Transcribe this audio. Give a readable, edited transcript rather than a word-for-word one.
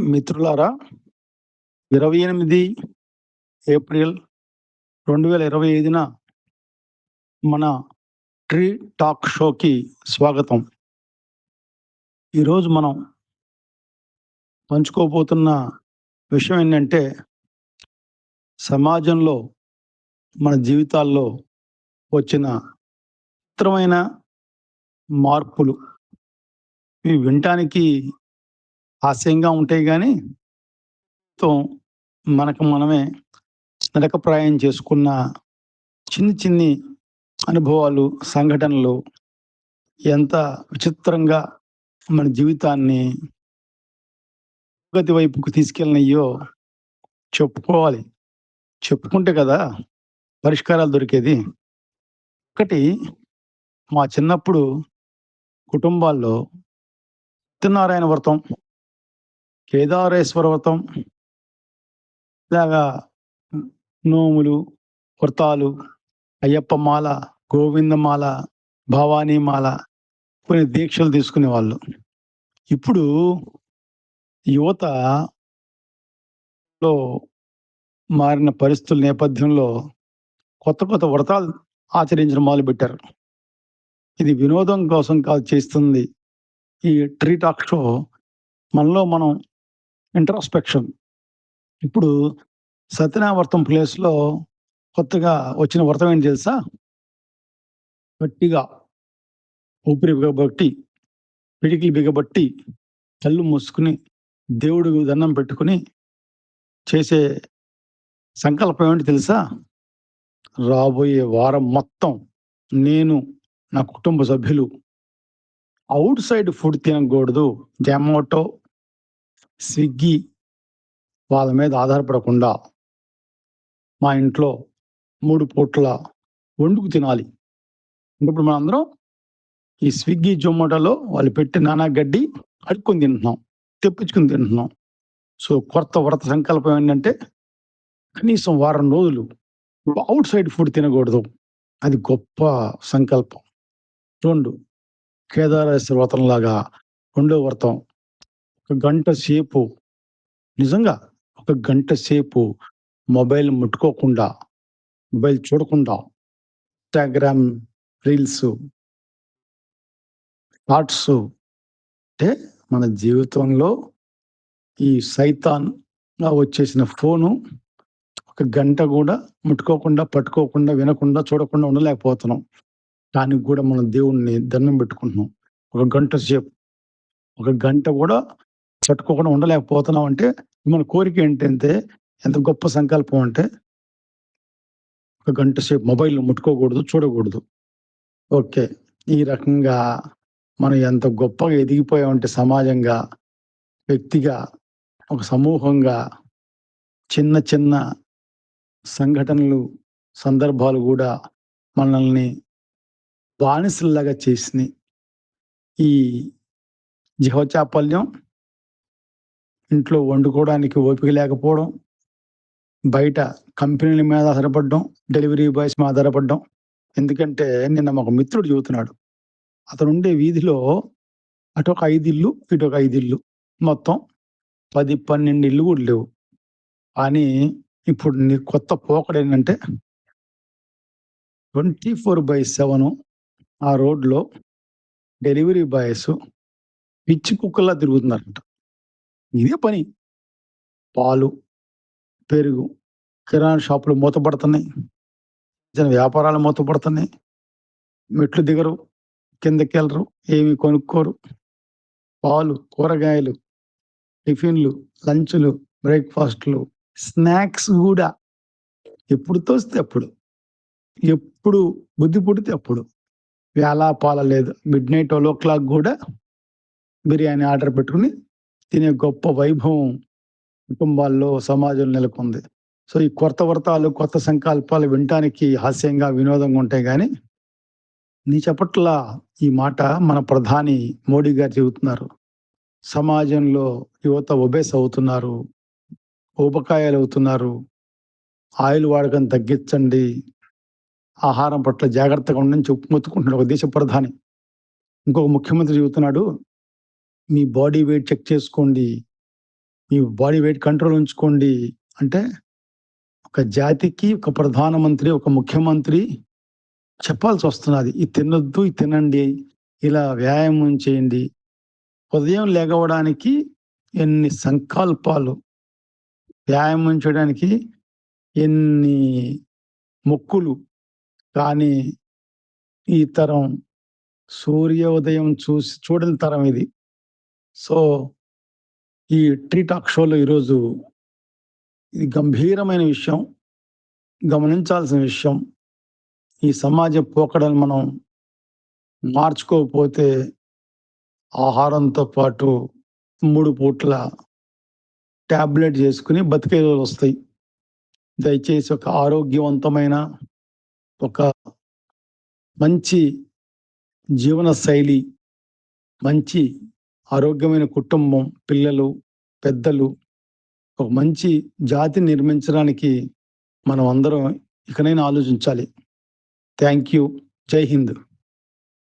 మిత్రులారా, 28 ఏప్రిల్ 2025న మన tree talk షోకి స్వాగతం. ఈరోజు మనం పంచుకోబోతున్న విషయం ఏంటంటే, సమాజంలో మన జీవితాల్లో వచ్చిన చిత్రమైన మార్పులు. ఇవి వినటానికి హాస్యంగా ఉంటాయి కానీ, మనకు మనమే నరకప్రాయం చేసుకున్న చిన్ని అనుభవాలు, సంఘటనలు ఎంత విచిత్రంగా మన జీవితాన్ని ప్రగతి వైపుకు తీసుకెళ్ళినయ్యో చెప్పుకోవాలి. చెప్పుకుంటే కదా పరిష్కారాలు దొరికేది. ఒకటి, మా చిన్నప్పుడు కుటుంబాల్లో సత్యనారాయణ వ్రతం, కేదారేశ్వర వ్రతం, ఇలాగా నోములు, వ్రతాలు, అయ్యప్ప మాల, గోవిందమాల, భవానీ మాల, కొన్ని దీక్షలు తీసుకునేవాళ్ళు. ఇప్పుడు యువతలో మారిన పరిస్థితుల నేపథ్యంలో కొత్త వ్రతాలు ఆచరించడం మొదలుపెట్టారు. ఇది వినోదం కోసం కాదు చేస్తుంది ఈ ట్రీ టాక్ షో. మనలో మనం ఇంట్రాస్పెక్షన్. ఇప్పుడు సత్యనారాయణ వ్రతం ప్లేస్లో కొత్తగా వచ్చిన వ్రతం ఏంటి తెలుసా? గట్టిగా ఊపిరి బిగబట్టి, పిడికిలు బిగబట్టి, కళ్ళు మూసుకుని దేవుడికి దండం పెట్టుకుని చేసే సంకల్పం ఏంటి తెలుసా? రాబోయే వారం మొత్తం నేను, నా కుటుంబ సభ్యులు అవుట్ సైడ్ ఫుడ్ తినకూడదు. జొమాటో, స్విగ్గీ వాళ్ళ మీద ఆధారపడకుండా మా ఇంట్లో 3 పూట్ల వండుకు తినాలి. ఇప్పుడు మనందరం ఈ స్విగ్గీ, జొమాటోలో వాళ్ళు పెట్టే నానా గడ్డి అడుక్కొని తింటున్నాం, తెప్పించుకుని తింటున్నాం. సో కొత్త వ్రత సంకల్పం ఏంటంటే, కనీసం వారం రోజులు అవుట్ సైడ్ ఫుడ్ తినకూడదు. అది గొప్ప సంకల్పం. 2, కేదారేశ్వర వ్రతంలాగా రెండో వ్రతం, ఒక గంట సేపు, నిజంగా ఒక గంట సేపు మొబైల్ ముట్టుకోకుండా, మొబైల్ చూడకుండా, ఇన్స్టాగ్రామ్ రీల్స్, షార్ట్స్, అంటే మన జీవితంలో ఈ సైతాన్‌గా వచ్చేసిన ఫోను ఒక గంట కూడా ముట్టుకోకుండా, పట్టుకోకుండా, వినకుండా, చూడకుండా ఉండలేకపోతున్నాం. దానికి కూడా మనం దేవుడిని దండం పెట్టుకుంటున్నాం. ఒక గంట సేపు, ఒక గంట కూడా పట్టుకోకుండా ఉండలేకపోతున్నాం అంటే మన కోరిక ఏంటంటే, ఎంత గొప్ప సంకల్పం అంటే, ఒక గంట సేపు మొబైల్ ముట్టుకోకూడదు, చూడకూడదు. ఓకే. ఈ రకంగా మనం ఎంత గొప్పగా ఎదిగిపోయామంటే సమాజంగా, వ్యక్తిగా, ఒక సమూహంగా చిన్న సంఘటనలు, సందర్భాలు కూడా మనల్ని బానిసల్లాగా చేసినాయి. ఈ జిహ్వచాపల్యం, ఇంట్లో వండుకోవడానికి ఓపిక లేకపోవడం, బయట కంపెనీల మీద ఆధారపడడం, డెలివరీ బాయ్స్ మీద ఆధారపడడం. ఎందుకంటే నిన్న ఒక మిత్రుడు చెబుతున్నాడు, అతనుండే వీధిలో అటొక 5 ఇళ్ళు, ఇటొక 5 ఇళ్ళు, మొత్తం 10, 12 ఇళ్ళు కూడా లేవు. కానీ ఇప్పుడు నీ కొత్త పోకడేంటంటే 24/7 ఆ రోడ్లో డెలివరీ బాయ్స్ పిచ్చి కుక్కల్లా తిరుగుతున్నారంట. ఇదే పని. పాలు, పెరుగు, కిరాణా షాపులు మూతపడుతున్నాయి, చిన్న వ్యాపారాలు మూతపడుతున్నాయి. మెట్లు దిగరు, కిందకెళ్ళరు, ఏమి కొనుక్కోరు. పాలు, కూరగాయలు, టిఫిన్లు, లంచ్లు, బ్రేక్‌ఫాస్ట్‌లు, స్నాక్స్ గూడా ఎప్పుడు తోస్తే అప్పుడు, ఎప్పుడు బుద్ధి పుడితే అప్పుడు. వేళాపాల లేదు. మిడ్‌నైట్ 12:00 గూడా బిర్యానీ ఆర్డర్ పెట్టుకుని తినే గొప్ప వైభవం కుటుంబాల్లో, సమాజంలో నెలకొంది. సో ఈ కొత్త వ్రతాలు, కొత్త సంకల్పాలు వినటానికి హాస్యంగా, వినోదంగా ఉంటాయి గానీ, నీ చెప్పట్ల ఈ మాట మన ప్రధాని మోడీ గారు చెబుతున్నారు. సమాజంలో యువత ఒబేస్ అవుతున్నారు, ఊబకాయాలవుతున్నారు, ఆయిల్ వాడకం తగ్గించండి, ఆహారం పట్ల జాగ్రత్తగా ఉండని చెప్పి మొత్తుకుంటున్నాడు ఒక దేశ ప్రధాని. ఇంకొక ముఖ్యమంత్రి చెబుతున్నాడు, మీ బాడీ వెయిట్ చెక్ చేసుకోండి, మీ బాడీ వెయిట్ కంట్రోల్ ఉంచుకోండి అంటే, ఒక జాతికి ఒక ప్రధానమంత్రి, ఒక ముఖ్యమంత్రి చెప్పాల్సొస్తున్నది. ఇది తినొద్దు, ఇది తినండి, ఇలా వ్యాయామం చేయండి. ఉదయం లెగవడానికి ఎన్ని సంకల్పాలు, వ్యాయామం చేయడానికి ఎన్ని మొక్కులు. కానీ ఈ తరం సూర్యోదయం చూడని తరం ఇది. సో, ఈ టీ టాక్ షోలో ఈరోజు ఇది గంభీరమైన విషయం. గమనించాల్సిన విషయం. ఈ సమాజ పోకడలు మనం మార్చుకోకపోతే ఆహారంతో పాటు 3 పూట్ల టాబ్లెట్ చేసుకొని బతికే రోజులొస్తాయి. దయచేసి ఒక ఆరోగ్యవంతమైన, ఒక మంచి జీవన శైలి, మంచి ఆరోగ్యమైన కుటుంబం, పిల్లలు, పెద్దలు, ఒక మంచి జాతిని నిర్మించడానికి మనం అందరం ఇకనైనా ఆలోచించాలి. Thank you. జై హింద్.